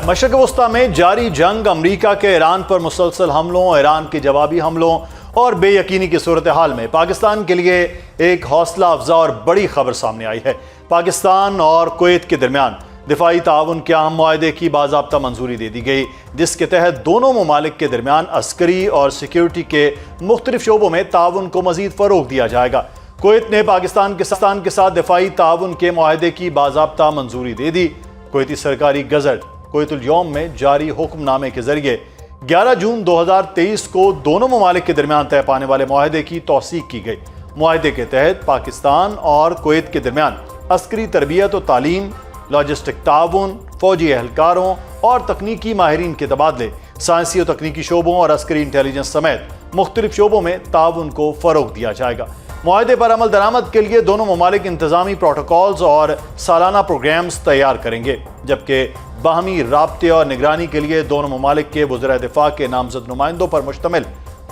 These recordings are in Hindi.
मशरक़ वस्ता में जारी जंग, अमरीका के ईरान पर मुसलसल हमलों, ईरान के जवाबी हमलों और बेयकीनी की सूरत हाल में पाकिस्तान के लिए एक हौसला अफजा और बड़ी खबर सामने आई है। पाकिस्तान और कुवैत के दरमियान दिफाई ताउन के अहम मुआहदे की बाज़ाब्ता मंजूरी दे दी गई, जिसके तहत दोनों ममालिक के दरमियान अस्करी और सिक्योरिटी के मुख्तलिफ शोबों में ताउन को मजीद फ़रोग दिया जाएगा। कुवैत ने पाकिस्तान के साथ दिफाई ताउन के मुआहदे की बाज़ाब्ता मंजूरी दे दी। कुवैती सरकारी गज़ट कुवैतुल यौम में जारी हुक्मनामे के जरिए 11 जून 2023 को दोनों ममालिक के दरमियान तय पाने वाले मुआहदे की तौसीक की गई। मुआहदे के तहत पाकिस्तान और कुवैत के दरमियान अस्करी तरबियत और तालीम, लॉजिस्टिक ताउन, फौजी एहलकारों और तकनीकी माहिरीन के तबादले, साइंसी और तकनीकी शोबों और अस्करी इंटेलिजेंस समेत मुख्तलिफ शोबों में ताउन को फ़रोग दिया जाएगा। मुआहदे पर अमल दरामद के लिए दोनों ममालिक इंतजामी प्रोटोकॉल्स और सालाना प्रोग्राम्स तैयार करेंगे, जबकि बाहमी राब्ते और निगरानी के लिए दोनों ममालिक के वज़ीर दिफा के नामजद नुमाइंदों पर मुश्तमिल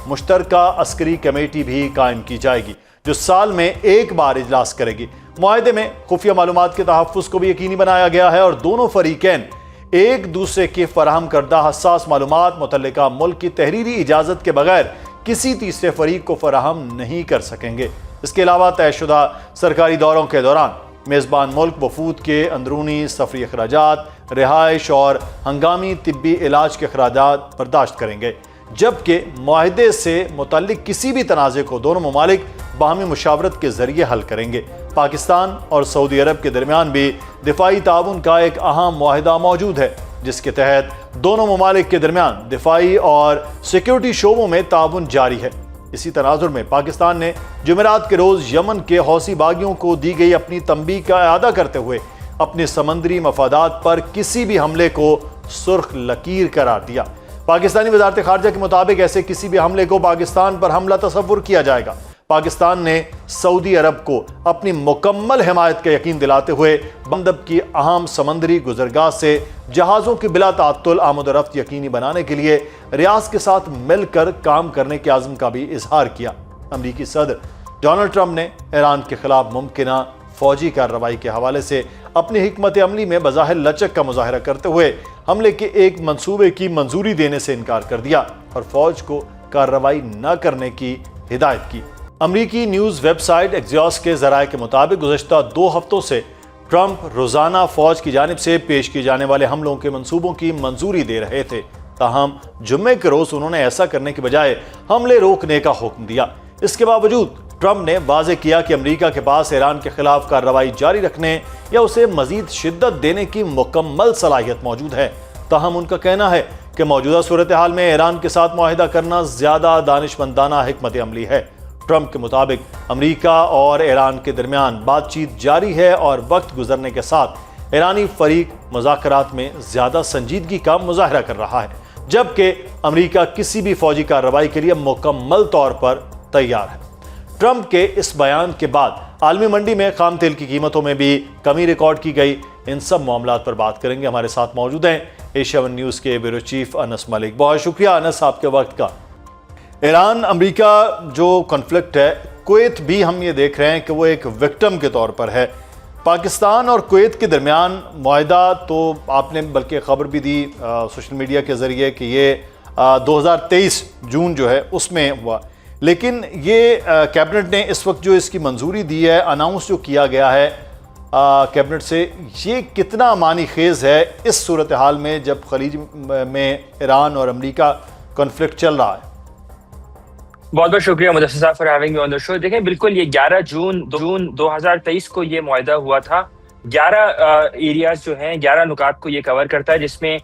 मुश्तरका अस्करी कमेटी भी कायम की जाएगी, जो साल में एक बार इजलास करेगी। मुआहदे में खुफिया मालूमात के तहफ़्फ़ुज़ को भी यकीनी बनाया गया है और दोनों फरीकैन एक दूसरे के फराहम करदा हसास मालूमात मुतल्लिका मुल्क की तहरीरी इजाज़त के बगैर किसी तीसरे फरीक को फराहम नहीं कर सकेंगे। इसके अलावा तयशुदा सरकारी दौरों के दौरान मेज़बान मुल्क वफूद के अंदरूनी सफरी अखराजात, रिहाइश और हंगामी तिब्बी इलाज के अखराजात बर्दाश्त करेंगे, जबकि मुआहदे से मुतल्लिक किसी भी तनाज़े को दोनों ममालिक बाहमी मुशावरत के जरिए हल करेंगे। पाकिस्तान और सऊदी अरब के दरमियान भी दिफाई ताउन का एक अहम मुआहदा मौजूद है, जिसके तहत दोनों ममालिक के दरमियान दिफाई और सिक्योरिटी शोबों में ताउन जारी है। इसी तनाजुर में पाकिस्तान ने जुमेरात के रोज़ यमन के हौसी बागियों को दी गई अपनी तंबीह का अदा करते हुए अपने समंदरी मफादात पर किसी भी हमले को सुर्ख लकीर करार दिया। पाकिस्तानी वज़ारत ख़ारजा के मुताबिक ऐसे किसी भी हमले को पाकिस्तान पर हमला तसव्वुर किया जाएगा। पाकिस्तान ने सऊदी अरब को अपनी मुकम्मल हिमायत का यकीन दिलाते हुए बंदब की अहम समंदरी गुजरगाह से जहाज़ों की बिला तात्तुल आमद-ओ-रफ्त यकीनी बनाने के लिए रियाज के साथ मिलकर काम करने के आज़म का भी इजहार किया। अमरीकी सदर डोनाल्ड ट्रंप ने ईरान के खिलाफ मुमकिना फौजी कार्रवाई के हवाले से अपनी हिकमत अमली में बज़ाहिर लचक का मुजाहरा करते हुए हमले के एक मंसूबे की मंजूरी देने से इनकार कर दिया और फौज को कार्रवाई न करने की हिदायत की। अमरीकी न्यूज़ वेबसाइट एक्सियोस के ज़राए के मुताबिक गुज़श्ता 2 हफ्तों से ट्रंप रोज़ाना फ़ौज की जानिब से पेश किए जाने वाले हमलों के मंसूबों की मंजूरी दे रहे थे। ताहम जुम्मे के रोज़ उन्होंने ऐसा करने के बजाय हमले रोकने का हुक्म दिया। इसके बावजूद ट्रंप ने वाज़ेह किया कि अमरीका के पास ईरान के खिलाफ कार्रवाई जारी रखने या उसे मज़ीद शिद्दत देने की मुकम्मल सलाहियत मौजूद है। ताहम उनका कहना है कि मौजूदा सूरत हाल में ईरान के साथ मुआहिदा करना ज़्यादा दानिशमंदाना हिकमत अमली है। ट्रंप के मुताबिक अमरीका और ईरान के दरमियान बातचीत जारी है और वक्त गुजरने के साथ ईरानी फरीक मुज़ाकरात में ज़्यादा संजीदगी का मुजाहरा कर रहा है, जबकि अमरीका किसी भी फौजी कार्रवाई के लिए मुकम्मल तौर पर तैयार है। ट्रंप के इस बयान के बाद आलमी मंडी में खाम तेल की कीमतों में भी कमी रिकॉर्ड की गई। इन सब मामलात पर बात करेंगे। हमारे साथ मौजूद हैं एशिया वन न्यूज़ के ब्यूरो चीफ अनस मलिक। बहुत शुक्रिया अनस आपके वक्त का। ईरान अमरीका जो कॉन्फ्लिक्ट है, कुवैत भी हम ये देख रहे हैं कि वो एक विक्टिम के तौर पर है। पाकिस्तान और कुवैत के दरमियान मुआहदा तो आपने बल्कि ख़बर भी दी सोशल मीडिया के ज़रिए कि ये 2023 जून जो है उसमें हुआ, लेकिन ये कैबिनेट ने इस वक्त जो इसकी मंजूरी दी है, अनाउंस जो किया गया है कैबिनेट से, ये कितना मानी खेज़ है इस सूरत हाल में जब खलीज में ईरान और अमरीका कॉन्फ्लिक्ट चल रहा है। बहुत बहुत शुक्रिया मुदस्सिर साहब for having me on the show. देखें, बिल्कुल ये 11 जून 2023 को ये मुआहदा हुआ था। 11 एरियाज जो हैं, 11 नुकात को ये कवर करता है, जिसमें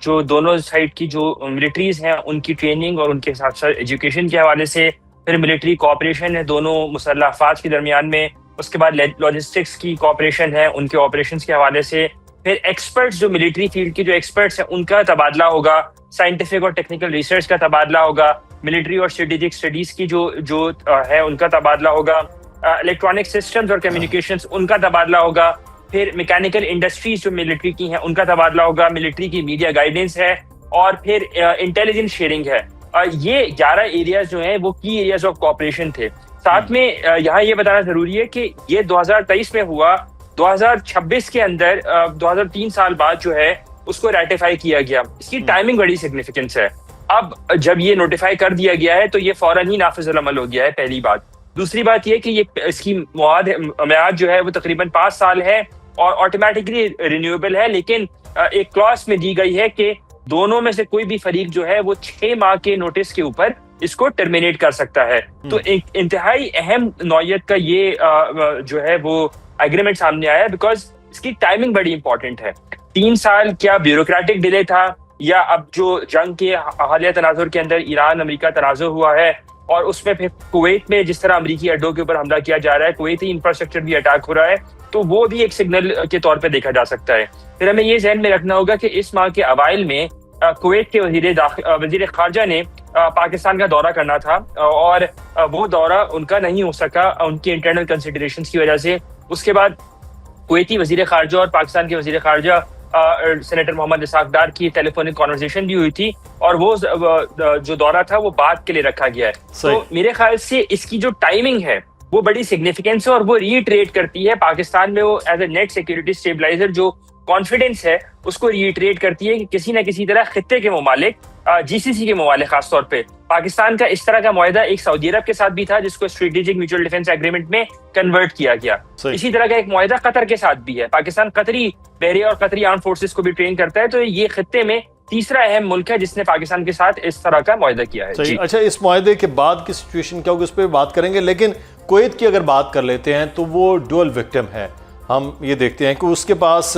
जो दोनों साइड की जो मिलिट्रीज हैं उनकी ट्रेनिंग और उनके साथ साथ एजुकेशन के हवाले से, फिर मिलिट्री कोऑपरेशन है दोनों मुसल्लह अफवाज के दरमियान में, उसके बाद लॉजिस्टिक्स की कोऑपरेशन है उनके ऑपरेशंस के हवाले से, फिर एक्सपर्ट्स जो मिलिट्री फील्ड के जो एक्सपर्ट्स हैं उनका तबादला होगा, साइंटिफिक और टेक्निकल रिसर्च का तबादला होगा, मिलिट्री और स्ट्रेटेजिक स्टडीज की जो है उनका तबादला होगा, इलेक्ट्रॉनिक सिस्टम्स और कम्युनिकेशंस उनका तबादला होगा, फिर मैकेनिकल इंडस्ट्रीज जो मिलिट्री की हैं उनका तबादला होगा, मिलिट्री की मीडिया गाइडेंस है और फिर इंटेलिजेंस शेयरिंग है। ये 11 एरियाज जो हैं वो की एरियाज ऑफ कोऑपरेशन थे। साथ में यहाँ ये बताना जरूरी है कि ये 2023 में हुआ, 2026 के अंदर 2003 साल बाद जो है उसको रेटिफाई किया गया। इसकी टाइमिंग बड़ी सिग्निफिकेंस है। अब जब ये नोटिफाई कर दिया गया है तो ये फौरन ही नाफिजुल अमल हो गया है, पहली बात। दूसरी बात ये कि ये इसकी मियाद जो है वो तकरीबन 5 साल है और ऑटोमेटिकली रिन्यूएबल है, लेकिन एक क्लॉज में दी गई है कि दोनों में से कोई भी फरीक जो है वो 6 माह के नोटिस के ऊपर इसको टर्मिनेट कर सकता है। तो एक इंतहाई अहम नौयत का ये जो है वो एग्रीमेंट सामने आया है, बिकॉज इसकी टाइमिंग बड़ी इंपॉर्टेंट है। 3 साल क्या ब्यूरोक्रेटिक डिले था, या अब जो जंग के हालिया तनाजुर के अंदर ईरान अमेरिका तनाजुर हुआ है और उसमें फिर कुवैत में जिस तरह अमेरिकी अड्डों के ऊपर हमला किया जा रहा है, कुवैती इंफ्रास्ट्रक्चर भी अटैक हो रहा है, तो वो भी एक सिग्नल के तौर पे देखा जा सकता है। फिर हमें ये ज़हन में रखना होगा कि इस माह के अवाइल में कुवैत के वजीर खारजा ने पाकिस्तान का दौरा करना था और वो दौरा उनका नहीं हो सका उनकी इंटरनल कंसिडरेशंस की वजह से। उसके बाद कुवैती वजीर खारजा और पाकिस्तान के वजीर खारजा सेनेटर मोहम्मद इसाक डार की टेलीफोनिक कॉन्वर्सेशन भी हुई थी और वो जो दौरा था वो बाद के लिए रखा गया है। तो मेरे ख्याल से इसकी जो टाइमिंग है वो बड़ी सिग्निफिकेंस है और वो रीइटरेट करती है पाकिस्तान में वो as a net security stabiliser जो कॉन्फिडेंस है उसको रीइटरेट करती है कि किसी न किसी तरह खित्ते के ममालिक, जीसीसी के ममालिक खासतौर पे, पाकिस्तान का इस तरह का मुआहदा एक सऊदी अरब के साथ भी था जिसको स्ट्रेटेजिक म्यूचुअल डिफेंस एग्रीमेंट में कन्वर्ट किया गया। इसी तरह का एक मुआहदा कतर के साथ भी है। पाकिस्तान कतरी बहरिया और कतरी आर्म फोर्सेस को भी ट्रेन करता है, तो ये खित्ते में तीसरा अहम मुल्क है जिसने पाकिस्तान के साथ इस तरह का मुआहदा किया है। अच्छा, इस मुआहदे के बाद की सिचुएशन क्या होगी उस पर बात करेंगे, लेकिन कुवैत की अगर बात कर लेते हैं तो वो डुअल विक्टिम है। हम ये देखते हैं कि उसके पास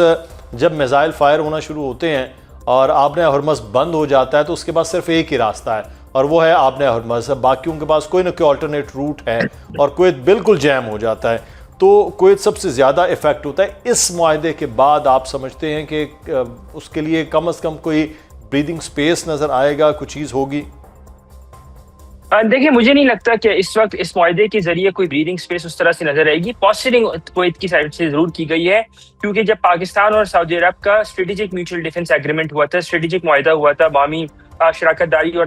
जब मिसाइल फायर होना शुरू होते हैं और आबने हरमज़ बंद हो जाता है तो उसके पास सिर्फ एक ही रास्ता है और वो है आबने हरमज़। बाकियों के पास कोई ना कोई अल्टरनेट रूट है और कुवैत बिल्कुल जैम हो जाता है, तो कुवैत सबसे ज़्यादा इफेक्ट होता है। इस मुआहदे के बाद आप समझते हैं कि उसके लिए कम से कम कोई ब्रीदिंग स्पेस नज़र आएगा, कुछ चीज़ होगी? देखिए, मुझे नहीं लगता कि इस वक्त इस मुआहदे के जरिए कोई ब्रीदिंग स्पेस उस तरह से नजर आएगी। पॉस्चरिंग कुवैत की साइड से जरूर की गई है, क्योंकि जब पाकिस्तान और सऊदी अरब का स्ट्रेटेजिक म्यूचुअल डिफेंस एग्रीमेंट हुआ था, स्ट्रेटेजिक मुआहदा हुआ था बामी शराकतदारी और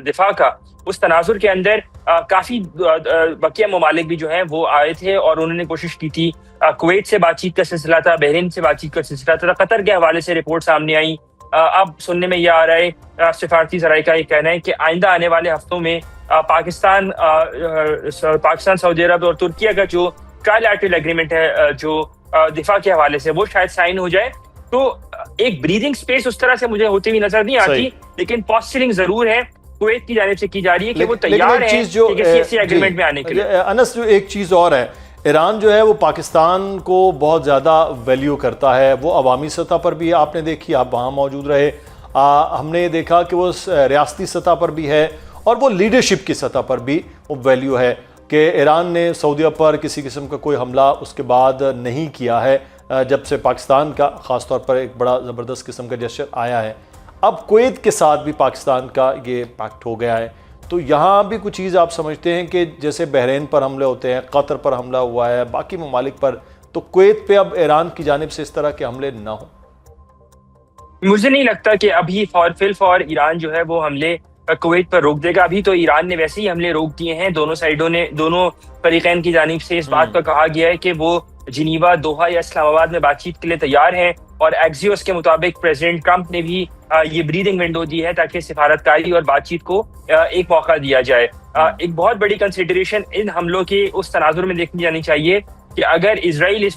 दिफा का, उस तनाजुर के अंदर काफी बकिया ममालिक भी जो है वो आए थे और उन्होंने कोशिश की थी। कुवैत से बातचीत का सिलसिला था, बहरीन से बातचीत का सिलसिला था, कतर के हवाले से रिपोर्ट सामने आई। अब सुनने में यह आ रहा है, सिफारती ज़राए का ये कहना है कि आइंदा आने वाले हफ्तों में पाकिस्तान, सऊदी अरब और तुर्किया का जो ट्राइलैटरल एग्रीमेंट है जो दिफा के हवाले से, वो शायद साइन हो जाए। तो एक ब्रीदिंग स्पेस उस तरह से मुझे होती हुई नजर नहीं आती, लेकिन पॉस्चरिंग जरूर है कुवैत की जानिब से की जा रही है कि वो तैयार है किसी एग्रीमेंट में आने के लिए। अनस, जो एक चीज़ और है, ईरान जो है वो पाकिस्तान को बहुत ज़्यादा वैल्यू करता है। वो अवामी सतह पर भी आपने देखी, आप वहाँ मौजूद रहे, हमने देखा कि वो रियासती सतह पर भी है और वो लीडरशिप की सतह पर भी वो वैल्यू है कि ईरान ने सऊदी पर किसी किस्म का कोई हमला उसके बाद नहीं किया है जब से पाकिस्तान का ख़ास तौर पर एक बड़ा ज़बरदस्त किस्म का जेस्चर आया है। अब कुवैत के साथ भी पाकिस्तान का ये पैक्ट हो गया है, तो यहाँ भी कुछ चीज़ आप समझते हैं कि जैसे बहरीन पर हमले होते हैं, कतर पर हमला हुआ है, बाकी ममालिक पर, तो कुवैत पे अब ईरान की जानिब से इस तरह के हमले ना हो? मुझे नहीं लगता कि अभी फॉर ईरान जो है वो हमले कुवैत पर रोक देगा। अभी तो ईरान ने वैसे ही हमले रोक दिए हैं। दोनों साइडों ने, दोनों फरीकैन की जानिब से इस बात पर कहा गया है कि वो जिनीवा, दोहा या इस्लामाबाद में बातचीत के लिए तैयार हैं और एक्सियोस के मुताबिक प्रेसिडेंट ट्रंप ने भी ये ब्रीदिंग विंडो दी है ताकि सिफारतकारी और बातचीत को एक मौका दिया जाए। एक बहुत बड़ी कंसिडरेशन इन हमलों के उस तनाजुर में देखनी जानी चाहिए कि अगर इजराइल इस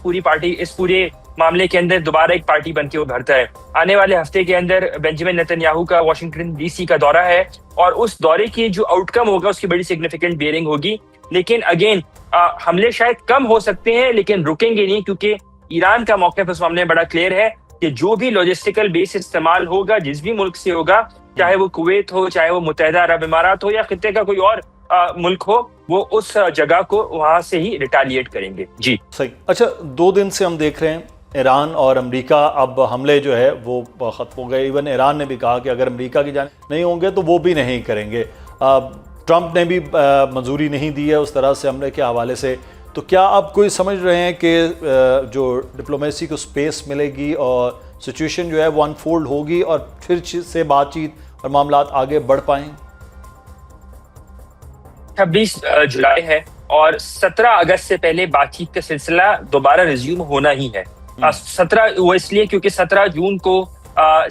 पूरे मामले के अंदर दोबारा एक पार्टी बनके उभरता है, आने वाले हफ्ते के अंदर बेंजामिन नेतन्याहू का वाशिंगटन डीसी का दौरा है और उस दौरे की जो आउटकम होगा उसकी बड़ी सिग्निफिकेंट बेयरिंग होगी। लेकिन अगेन हमले शायद कम हो सकते हैं लेकिन रुकेंगे नहीं, क्योंकि ईरान का मौक़िफ़ इस मामले में बड़ा क्लियर है कि जो भी लॉजिस्टिकल बेस इस्तेमाल होगा जिस भी मुल्क से होगा, चाहे वो कुवैत हो, चाहे वो मुत्तहिदा अरब इमारात हो या खित्ते का कोई और मुल्क हो, वो उस जगह को वहां से ही रिटालिएट करेंगे। जी सही। अच्छा, 2 दिन से हम देख रहे हैं ईरान और अमेरिका, अब हमले जो है वो ख़त्म हो गए। इवन ईरान ने भी कहा कि अगर अमेरिका की जानिब नहीं होंगे तो वो भी नहीं करेंगे। ट्रंप ने भी मंजूरी नहीं दी है उस तरह से हमले के हवाले से। तो क्या आप कोई समझ रहे हैं कि जो डिप्लोमेसी को स्पेस मिलेगी और सिचुएशन जो है वो अनफोल्ड होगी और फिर से बातचीत और मामलात आगे बढ़ पाएंगे? 26 जुलाई है और 17 अगस्त से पहले बातचीत का सिलसिला दोबारा रिज्यूम होना ही है। 17 वो इसलिए क्योंकि 17 जून को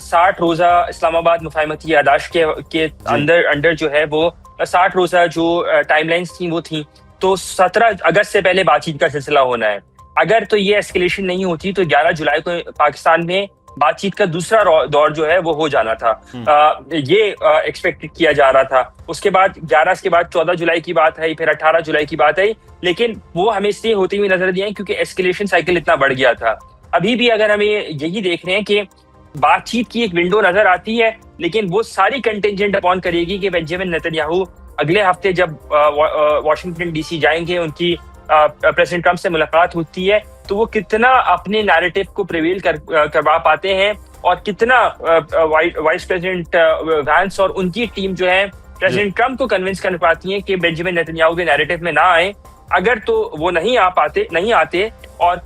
60 रोजा इस्लामाबाद मुफाहमती यादाश्त के अंदर जो है वो 60 रोजा जो टाइमलाइंस थी वो थी, तो 17 अगस्त से पहले बातचीत का सिलसिला होना है। अगर तो ये एस्केलेशन नहीं होती तो 11 जुलाई को पाकिस्तान में बातचीत का दूसरा दौर जो है वो हो जाना था। ये एक्सपेक्ट किया जा रहा था। उसके बाद 11 के बाद 14 जुलाई की बात आई, फिर 18 जुलाई की बात आई, लेकिन वो हमें इसलिए होती हुई नजर दी है क्योंकि एस्केलेशन साइकिल इतना बढ़ गया था। अभी भी अगर हमें यही देख रहे हैं कि बातचीत की एक विंडो नजर आती है, लेकिन वो सारी कंटिजेंट अपॉन करेगी कि बेंजामिन नेतन्याहू अगले हफ्ते जब वाशिंगटन डीसी जाएंगे, उनकी प्रेसिडेंट ट्रंप से मुलाकात होती है, तो वो कितना अपने नैरेटिव को प्रिवेल करवा पाते हैं और कितना वाइस प्रेसिडेंट वैंस और उनकी टीम जो है प्रेसिडेंट ट्रंप को कन्विंस कर पाती है कि बेंजामिन नेतन्याहू के नैरेटिव में ना आए। अगर तो वो नहीं आते और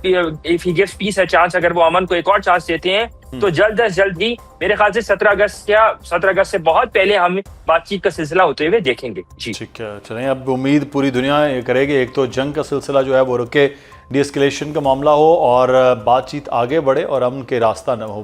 if he gives peace a chance, अगर वो अमन को एक और चांस देते हैं, तो जल्द अज जल्द ही मेरे ख्याल से 17 अगस्त से बहुत पहले हम बातचीत का सिलसिला होते हुए देखेंगे। जी ठीक है, चलें, अब उम्मीद पूरी दुनिया ये करेगी एक तो जंग का सिलसिला जो है वो रुके, डी एस्केलेशन का मामला हो और बातचीत आगे बढ़े और अमन के रास्ता न हो।